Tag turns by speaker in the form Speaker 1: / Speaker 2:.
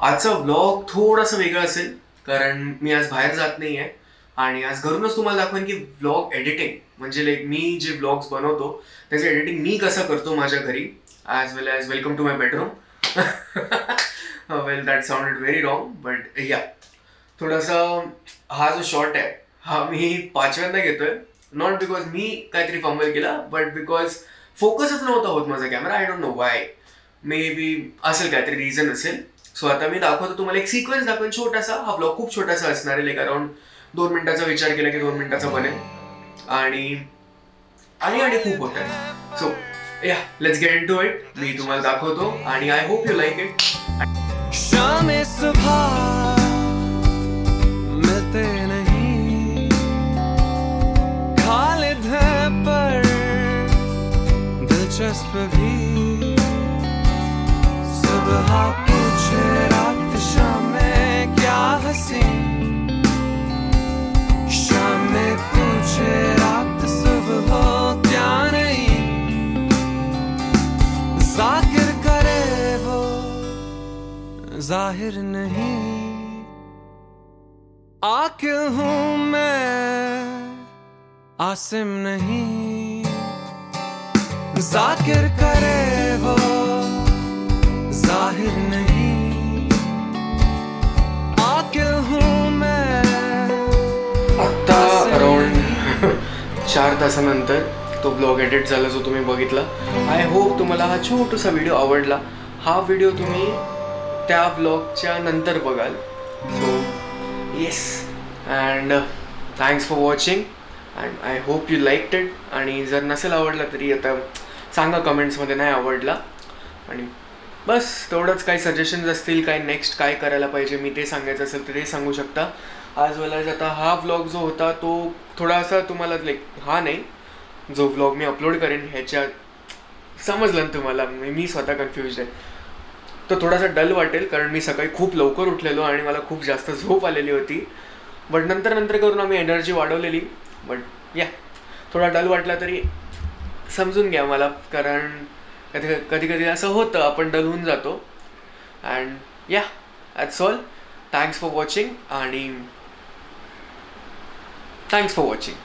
Speaker 1: आजचा व्लॉग थोडासा वेगळा असेल कारण मी आज बाहेर जात नाही आहे आणि आज घरूनच तुम्हाला दाखवेन की व्लॉग एडिटिंग म्हणजे लाईक मी जे व्लॉग्स बनवतो त्याचे एडिटिंग मी कसं करतो माझ्या घरी as well as welcome to my bedroom. Well that sounded very wrong but या थोडासा हा जो शॉट आहे हा मी 5व्यांदा घेतोय. नॉट बिकॉज मी काहीतरी फंबल केला बट बिकॉज फोकसच नव्हता होत माझा camera. I don't know Y. May be असेल काहीतरी रिझन असेल. सो आता मी दाखवतो तुम्हाला एक सिक्वेन्स दाखवेन छोटासा. हा ब्लॉग खूप छोटासा असणार आहे. लाईक अराउंड 2 मिनिटाचा विचार केला की 2 मिनिटाचा बनेल आणि आणि आणि खूप होत आहे. So yeah let's get into it. मी तुम्हाला दाखवतो आणि I hope you like it.
Speaker 2: शामे सुबह मिलते नहीं खालिद है पर दिलचस्प भी सुबह पूछे रात शाम में क्या हंसी शाम में पूछे रात सुबह हो क्या नहीं जाकिर करे वो जाहिर नहीं आकिल हूँ मैं आसिम नहीं जाकिर करे वो जाहिर नहीं आकिल हूँ मैं.
Speaker 1: आत्ता अराउंड 4 तासानंतर तो ब्लॉग एडिट झाला जो तुम्ही बघितला. आय होप तुम्हाला हा छोटासा व्हिडिओ आवडला. हा व्हिडिओ तुम्ही त्या ब्लॉगच्या नंतर बघाल. So yes and thanks for watching and I hope you liked it. आणि जर नसेल आवडला तरी आता सांगा कमेंट्समध्ये नाही आवडला. आणि बस तेवढंच. काही सजेशन्स असतील काय नेक्स्ट काय करायला पाहिजे मी ते सांगायचं असेल तर ते सांगू शकता. आज वेल एज आता हा व्लॉग जो होता तो थोडासा तुम्हाला लाईक हा नाही जो व्लॉग मी अपलोड करेन ह्याच्या समजलं ना तुम्हाला. मी स्वतः कन्फ्युज आहे. तो थोडासा डल वाटेल कारण मी सकाळी खूप लवकर उठलेलो आणि मला खूप जास्त झोप आलेली होती. बट नंतर करून आम्ही एनर्जी वाढवलेली. बट या थोडा डल वाटला तरी समजून घ्या मला कारण कधी असं होतं आपण डल होऊन जातो. अँड या that's all. Thanks for watching आणि थँक्स फॉर वॉचिंग.